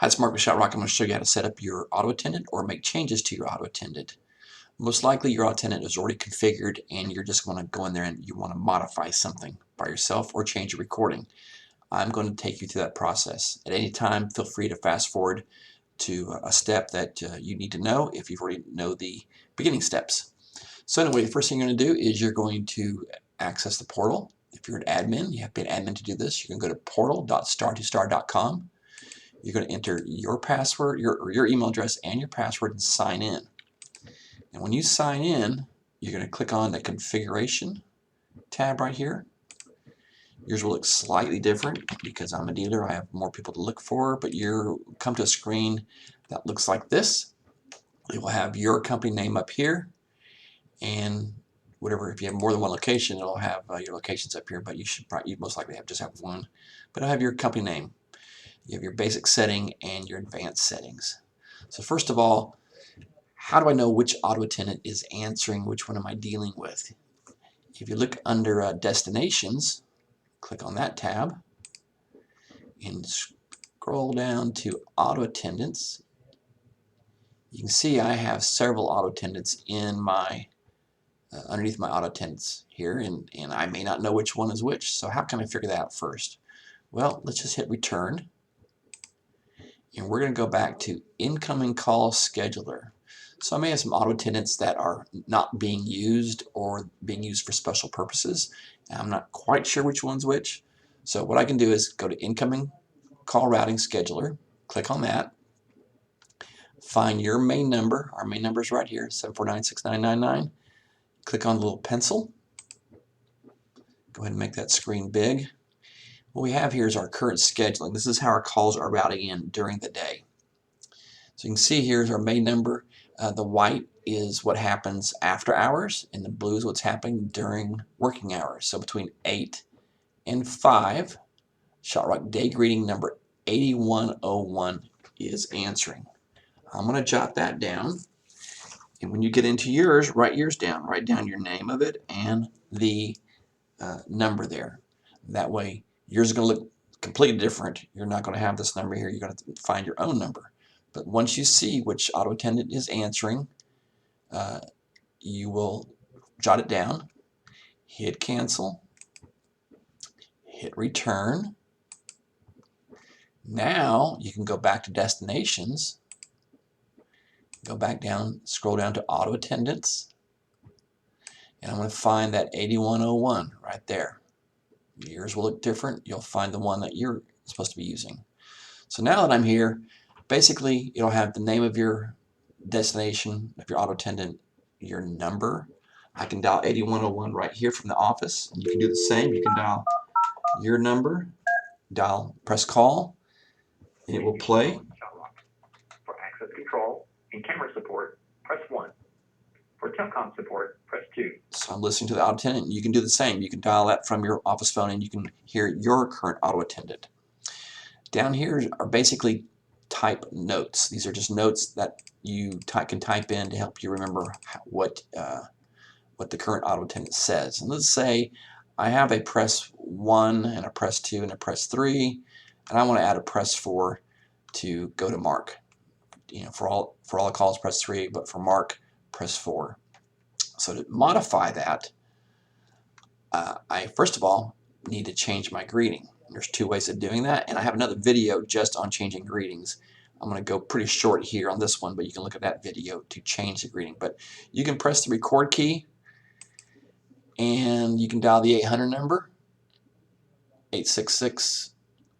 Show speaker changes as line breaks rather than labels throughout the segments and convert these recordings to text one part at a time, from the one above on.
Hi, it's Mark with ShotRock. I'm going to show you how to set up your auto attendant or make changes to your auto attendant. Most likely your auto attendant is already configured and you're just going to go in there and you want to modify something by yourself or change your recording. I'm going to take you through that process. At any time, feel free to fast forward to a step that you need to know if you've already know the beginning steps. So anyway, the first thing you're going to do is you're going to access the portal. If you're an admin, you have to be an admin to do this. You can go to portal.star2star.com. You're going to enter your password, your email address and your password and sign in. And when you sign in, you're going to click on the configuration tab right here. Yours will look slightly different because I'm a dealer. I have more people to look for, but you'll come to a screen that looks like this. It will have your company name up here and whatever. If you have more than one location, it'll have your locations up here, but you most likely just have one. But it'll have your company name. You have your basic setting and your advanced settings. So first of all, how do I know which auto attendant is answering, which one am I dealing with? If you look under destinations, click on that tab and scroll down to auto attendants. You can see I have several auto attendants in my underneath my auto attendants here, and I may not know which one is which. So how can I figure that out first? Well, let's just hit return. And we're going to go back to incoming call scheduler. So I may have some auto attendants that are not being used or being used for special purposes. And I'm not quite sure which one's which. So what I can do is go to incoming call routing scheduler, click on that, find your main number. Our main number is right here, 7496999. Click on the little pencil. Go ahead and make that screen big. What we have here is our current scheduling. This is how our calls are routing in during the day. So you can see here's our main number. The white is what happens after hours, and the blue is what's happening during working hours. So between 8 and 5, ShotRock day greeting number 8101 is answering. I'm going to jot that down. And when you get into yours, write yours down. Write down your name of it and the number there. That way, yours is going to look completely different. You're not going to have this number here. You're going to find your own number. But once you see which auto attendant is answering, you will jot it down, hit cancel, hit return. Now you can go back to destinations, go back down, scroll down to auto attendants, and I'm going to find that 8101 right there. Yours will look different. You'll find the one that you're supposed to be using. So now that I'm here, basically it'll have the name of your destination, of your auto attendant, your number. I can dial 8101 right here from the office, and you can do the same. You can dial your number, press call, and it will play.
For access control and camera support, press 1. For telecom support, press 2.
So I'm listening to the auto attendant, and you can do the same. You can dial that from your office phone, and you can hear your current auto attendant. Down here are basically type notes. These are just notes that you can type in to help you remember what the current auto attendant says. And let's say I have a press 1 and a press 2 and a press 3, and I want to add a press 4 to go to Mark. You know, for all the calls, press 3, but for Mark, press 4. So to modify that, I first of all need to change my greeting. There's two ways of doing that, and I have another video just on changing greetings. I'm going to go pretty short here on this one, but you can look at that video to change the greeting. But you can press the record key, and you can dial the 800 number, 866,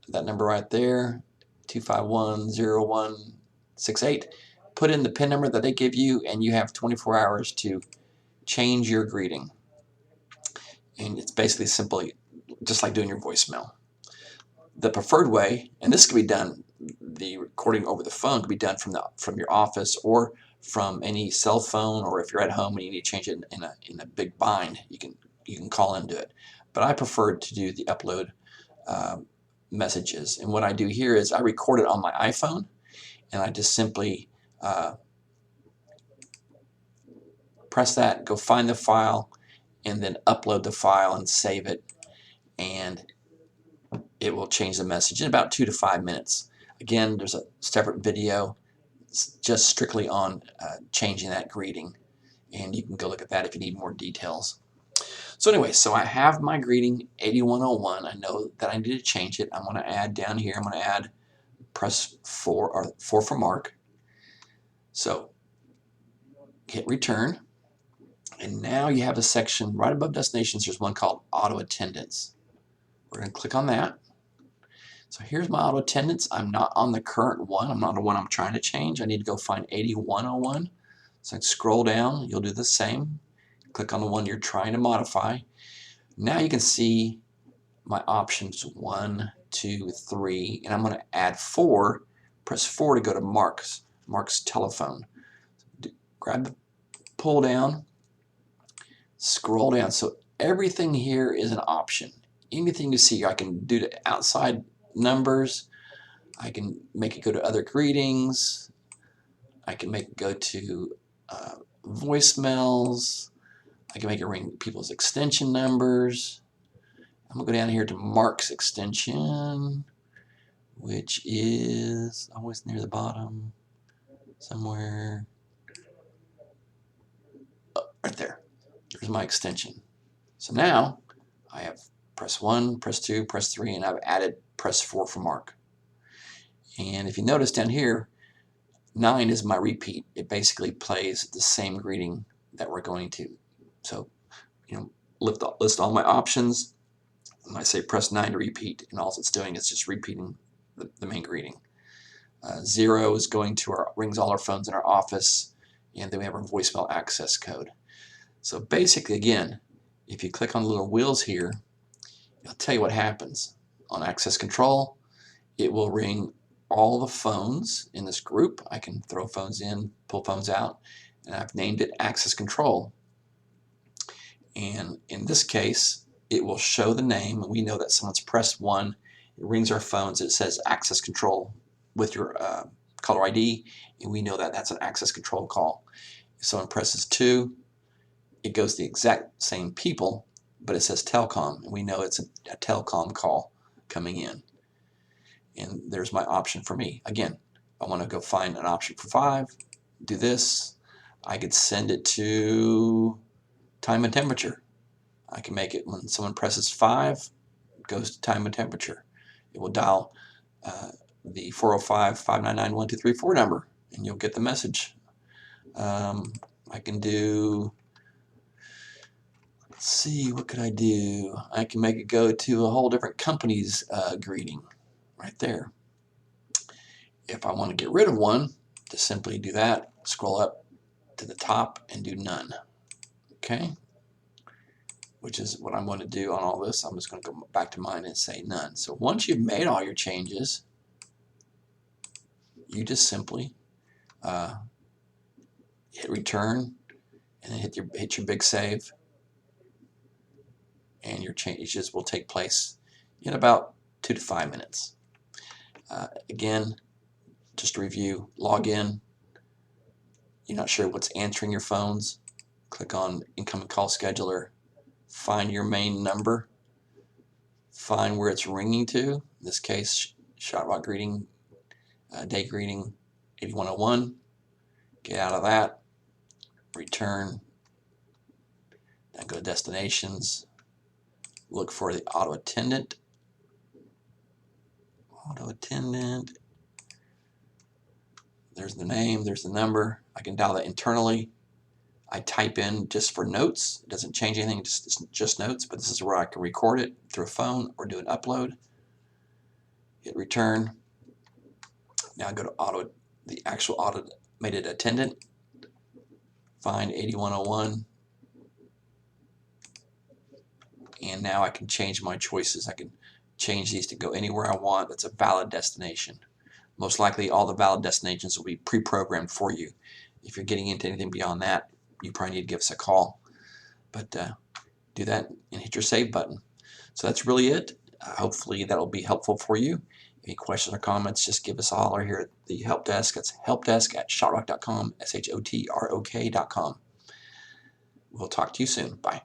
that number right there, 2510168. Put in the PIN number that they give you, and you have 24 hours to change your greeting. And it's basically simply just like doing your voicemail. The preferred way, and this can be done, the recording over the phone can be done from your office or from any cell phone, or if you're at home and you need to change it in a big bind, you can call into it. But I prefer to do the upload messages. And what I do here is I record it on my iPhone, and I just simply press that, go find the file, and then upload the file and save it, and it will change the message in about 2 to 5 minutes. Again, there's a separate video just strictly on changing that greeting, and you can go look at that if you need more details. So anyway, so I have my greeting 8101. I know that I need to change it. I'm going to add down here, I'm going to add press 4 or 4 for Mark. So hit return, and now you have a section right above destinations. There's one called auto attendance. We're going to click on that. So here's my auto attendance. I'm not on the current one. I'm not the one I'm trying to change. I need to go find 8101. So I scroll down. You'll do the same. Click on the one you're trying to modify. Now you can see my options 1, 2, 3, and I'm going to add 4. Press 4 to go to Mark's telephone. Grab the pull down, scroll down. So everything here is an option. Anything you see, I can do the outside numbers. I can make it go to other greetings. I can make it go to voicemails. I can make it ring people's extension numbers. I'm going to go down here to Mark's extension, which is always near the bottom somewhere. Oh, right there. There's my extension. So now I have press 1, press 2, press 3, and I've added press 4 for Mark. And if you notice down here, 9 is my repeat. It basically plays the same greeting that we're going to. So, list all my options. And I say press 9 to repeat, and all it's doing is just repeating the main greeting. 0 is going to rings all our phones in our office, and then we have our voicemail access code. So basically, again, if you click on the little wheels here, it'll tell you what happens. On access control, it will ring all the phones in this group. I can throw phones in, pull phones out, and I've named it access control. And in this case, it will show the name. We know that someone's pressed 1. It rings our phones. It says access control with your caller ID, and we know that that's an access control call. If someone presses 2, it goes to the exact same people, but it says telecom, and we know it's a telecom call coming in. And there's my option for me. Again, I want to go find an option for 5, do this. I could send it to time and temperature. I can make it when someone presses 5, it goes to time and temperature. It will dial the 405-599-1234 number, and you'll get the message. I can do, let's see, what could I do? I can make it go to a whole different company's greeting right there. If I want to get rid of one, just simply do that, scroll up to the top and do none. Okay, which is what I'm going to do on all this. I'm just going to go back to mine and say none. So once you've made all your changes, you just simply hit return and then hit your big save, and your changes will take place in about 2 to 5 minutes. Again, just to review, log in. You're not sure what's answering your phones, click on incoming call scheduler, find your main number, find where it's ringing to. In this case, Shot Rock greeting, day greeting 8101. Get out of that, return, then go to destinations, look for the auto attendant. Auto attendant. There's the name, there's the number. I can dial that internally. I type in just for notes. It doesn't change anything, just notes, but this is where I can record it through a phone or do an upload. Hit return. Now go to the actual automated attendant. Find 8101. And now I can change my choices. I can change these to go anywhere I want. That's a valid destination. Most likely all the valid destinations will be pre-programmed for you. If you're getting into anything beyond that, you probably need to give us a call. But do that and hit your save button. So that's really it. Hopefully that'll be helpful for you. Any questions or comments, just give us a holler here at the help desk. That's helpdesk@shotrock.com, shotrok.com. We'll talk to you soon. Bye.